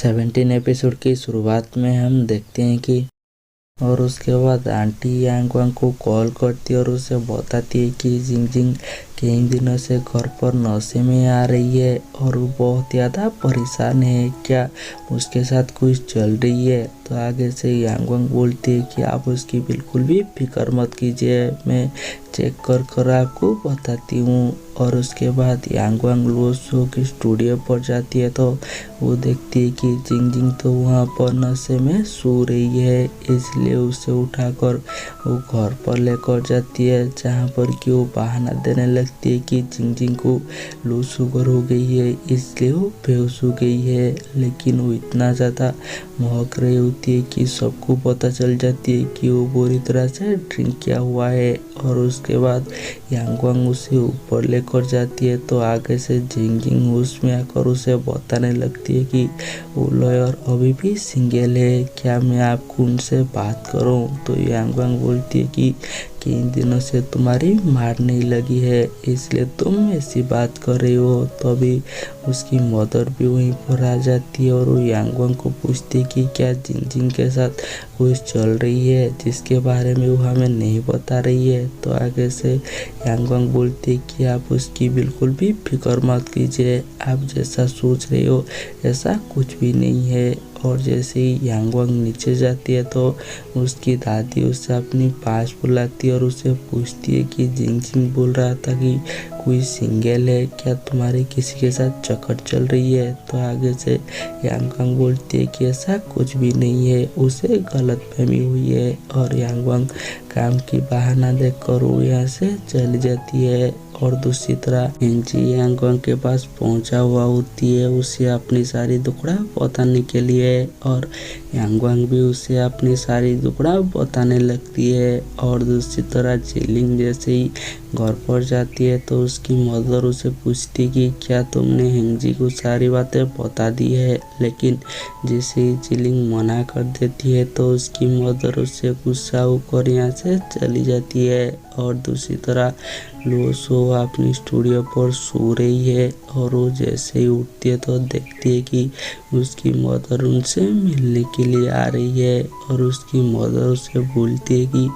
17 episode की शुरुआत में हम देखते हैं कि और उसके बाद आंटी यांग वांग को कॉल करती है और उसे बताती है कि जिंग जिंग कई दिनों से घर पर नशे में आ रही है और वो बहुत ज़्यादा परेशान है, क्या उसके साथ कुछ चल रही है। तो आगे से यांग वांग बोलती है कि आप उसकी बिल्कुल भी फिक्र मत कीजिए, मैं चेक कर आपको बताती हूँ। और उसके बाद यांग वांग लो शो की स्टूडियो पर जाती है तो वो देखती है कि जिंग जिंग तो वहाँ पर नशे में सो रही है, इसलिए उसे उठाकर वो घर पर लेकर जाती है, जहाँ पर कि वो बहाना देने लगती है कि जिंग जिंग को लो शुगर हो गई है, इसलिए वो बेहोश हो गई है। लेकिन वो इतना ज़्यादा महक रही होती है कि सबको पता चल जाती है कि वो बुरी तरह से ड्रिंक किया हुआ है। और उसके बाद यांग वांग उसे ऊपर लेकर जाती है तो आगे से जिंग जिंग होश में आकर उसे बताने लगती है कि वो लॉयर अभी भी सिंगल है, क्या मैं आपको उनसे बात करूं। तो यांग वांग बोलती है कि कई दिनों से तुम्हारी मार नहीं लगी है, इसलिए तुम ऐसी बात कर रही हो। तो अभी उसकी मदर भी वहीं पर आ जाती है और वो यांग वांग को पूछती है कि क्या जिंग जिंग के साथ कुछ चल रही है जिसके बारे में वो हमें नहीं बता रही है। तो आगे से यांग वांग बोलती है कि आप उसकी बिल्कुल भी फिक्र मत कीजिए, आप जैसा सोच रहे हो ऐसा कुछ भी नहीं है। और जैसे ही यांग वांग नीचे जाती है तो उसकी दादी उसे अपनी पास बुलाती है और उसे पूछती है कि जिंग जिंग बोल रहा था कि कोई सिंगल है, क्या तुम्हारी किसी के साथ चक्कर चल रही है। तो आगे से यांग वांग बोलती है कि ऐसा कुछ भी नहीं है, उसे गलतफहमी हुई है। और यांग वांग काम की बहाना देखकर वो यहाँ से चली जाती है। और दूसरी तरह एंजी यांग वांग के पास पहुंचा हुआ होती है उसे अपनी सारी दुखड़ा बताने के लिए, और यांग वांग भी उसे अपनी सारी दुखड़ा बताने लगती है। और दूसरी तरह जिलिंग जैसे ही घर पर जाती है तो उसकी मदर उसे पूछती कि क्या तुमने हेंगजी को सारी बातें बता दी है। लेकिन जैसे ही जिलिंग मना कर देती है तो उसकी मदर उससे गुस्सा होकर यहाँ से चली जाती है। और दूसरी तरह लो शो अपनी स्टूडियो पर सो रही है और वो जैसे ही उठती है तो देखती है कि उसकी मदर उनसे मिलने के लिए आ रही है। और उसकी मदर उसे बोलती है कि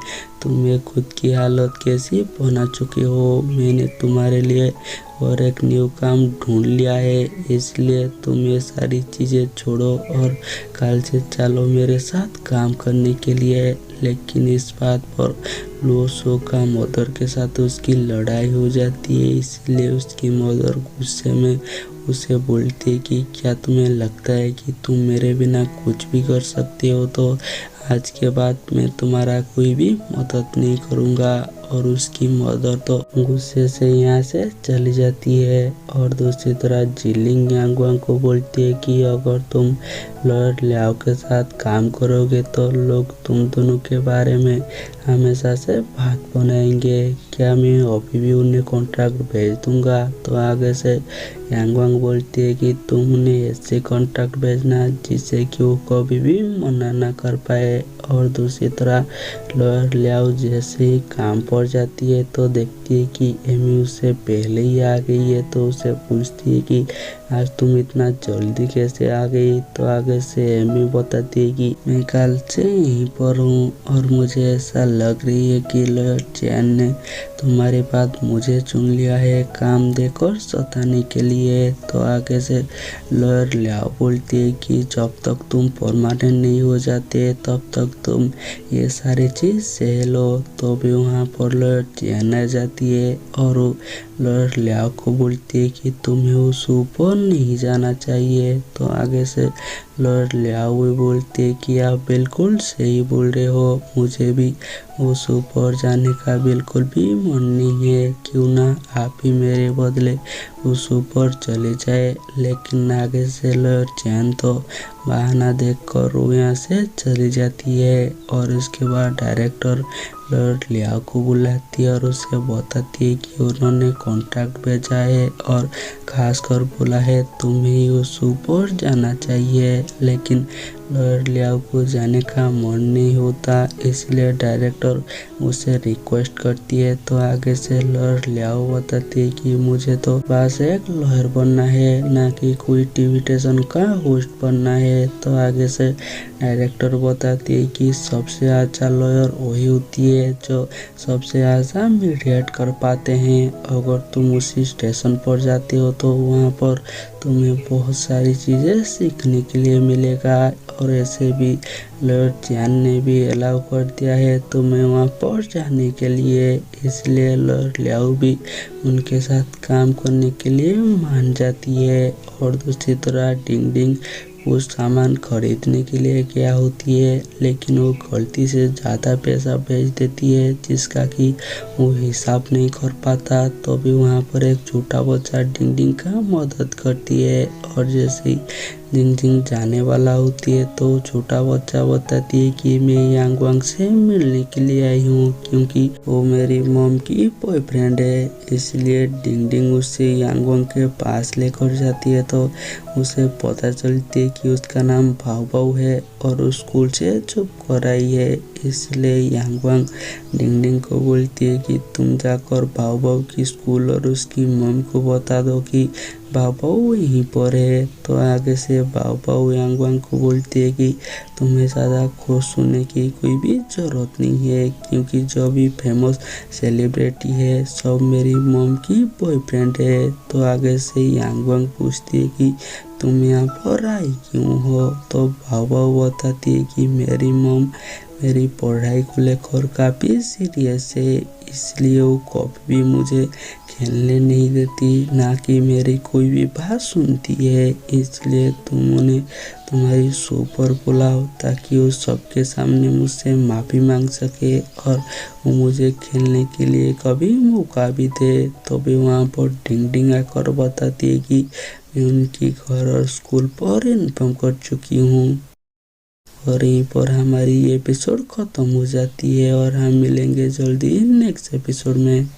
तुम्हें खुद की हालत कैसी बना चुके हो, मैंने तुम्हारे लिए और एक न्यू काम ढूंढ लिया है, इसलिए तुम ये सारी चीज़ें छोड़ो और कल से चलो मेरे साथ काम करने के लिए। लेकिन इस बात पर लो शो का मदर के साथ उसकी लड़ाई हो जाती है, इसलिए उसकी मदर गुस्से में उसे बोलती है कि क्या तुम्हें लगता है कि तुम मेरे बिना कुछ भी कर सकते हो, तो आज के बाद मैं तुम्हारा कोई भी मदद नहीं करूँगा। और उसकी मदर तो गुस्से से यहाँ से चली जाती है। और दूसरी तरह जिलिंग यांग वांग को बोलती है कि अगर तुम लॉयर लियाओ के साथ काम करोगे तो लोग तुम दोनों के बारे में हमेशा से बात बनाएंगे, क्या मैं अभी भी उन्हें कॉन्ट्रैक्ट भेज दूंगा। तो आगे से यांग वांग बोलती है कि तुम उन्हें ऐसे कॉन्ट्रैक्ट भेजना जिससे कि वो कभी भी मना ना कर पाए। और दूसरी तरह लॉयर लियाओ जैसे ही काम पर जाती है तो देखती है कि एमी उससे पहले ही आ गई है, तो उसे पूछती है कि आज तुम इतना जल्दी कैसे आ गई। तो आगे से एमी बताती है कि मैं कल से यहीं पर हूँ और मुझे ऐसा लग रही है कि लॉयर चैन ने तुम्हारे बाद मुझे चुन लिया है काम देकर सताने के लिए। तो आगे से लॉयर लियाओ बोलती है कि जब तक तुम परमानेंट नहीं हो जाते तब तक तुम ये सारी चीज़ सह लो। तो भी वहाँ पर लॉयर चैन आ जाती है और वो लॉयर लियाओ को बोलती है कि तुम्हें उस ऊपर नहीं जाना चाहिए। तो आगे से लॉयर लियाओ भी बोलती है कि आप बिल्कुल सही बोल रहे हो, मुझे भी उस ऊपर जाने का बिल्कुल भी मन नहीं है, क्यों ना आप ही मेरे बदले उस ऊपर चले जाए। लेकिन आगे से लॉयर चैन तो बहाना देखकर वो यहाँ से चली जाती है। और उसके बाद डायरेक्टर लॉर्ड लियाओ को बुलाती है और उसे बताती है कि उन्होंने कॉन्ट्रैक्ट भेजा है और खासकर बोला है तुम्हें ही उस ऊपर जाना चाहिए, लेकिन लॉर्ड लियाओ को जाने का मन नहीं होता, इसलिए डायरेक्टर उसे रिक्वेस्ट करती है। तो आगे से लॉर्ड लियाओ बताती है कि मुझे तो बस एक लॉयर बनना है, ना कि कोई टीवी स्टेशन का होस्ट बनना है। तो आगे से डायरेक्टर बताती है कि सबसे अच्छा लॉयर वही होती है जो सबसे अच्छा मीडिएट कर पाते हैं। अगर तुम उसी स्टेशन पर जाते हो तो वहाँ पर तुम्हें बहुत सारी चीज़ें सीखने के लिए मिलेगा, और ऐसे भी लॉर्ड चियान ने भी अलाउ कर दिया है तुम्हें वहाँ पर जाने के लिए, इसलिए लॉर्ड लियाओ भी उनके साथ काम करने के लिए मान जाती है। और दूसरी तरह डिंग डिंग कुछ सामान खरीदने के लिए क्या होती है, लेकिन वो गलती से ज़्यादा पैसा भेज देती है जिसका कि वो हिसाब नहीं कर पाता। तो भी वहाँ पर एक छोटा बच्चा डिंग डिंग का मदद करती है, और जैसे ही डिंग डिंग जाने वाला होती है तो छोटा बच्चा बताती है कि मैं यांग वांग से मिलने के लिए आई हूँ क्योंकि वो मेरी मॉम की बॉयफ्रेंड है। इसलिए डिंग डिंग उससे यांग वांग के पास लेकर जाती है तो उसे पता चलती है कि उसका नाम भाव भाव है और उस स्कूल से चुप कर आई है। इसलिए यांग वांग डिंग डिंग को बोलती है कि तुम जाकर भाव भाव की स्कूल और उसकी मॉम को बता दो कि भाव भाव यहीं पर है। तो आगे से भाव भाव यांग वांग को बोलती है कि तुम्हें ज़्यादा खुश होने की कोई भी ज़रूरत नहीं है क्योंकि जो भी फेमस सेलिब्रिटी है सब मेरी मॉम की बॉयफ्रेंड है। तो आगे से यांग वांग पूछती है कि तुम यहाँ पर आई क्यों हो। तो भाव भाव बताती है कि मेरी मॉम मेरी पढ़ाई को लेकर काफ़ी सीरियस है, इसलिए वो कभी भी मुझे खेलने नहीं देती, ना कि मेरी कोई भी बात सुनती है। इसलिए तुम उन्हें तुम्हारी शो पर बुलाओ ताकि वो सबके सामने मुझसे माफ़ी मांग सके और वो मुझे खेलने के लिए कभी मौका भी दे। तो भी वहाँ पर डिंग डिंग आकर बताती है कि मैं उनकी घर और स्कूल पर इन्फॉर्म कर चुकी हूँ। और यहीं पर हमारी एपिसोड ख़त्म हो जाती है और हम मिलेंगे जल्दी नेक्स्ट एपिसोड में।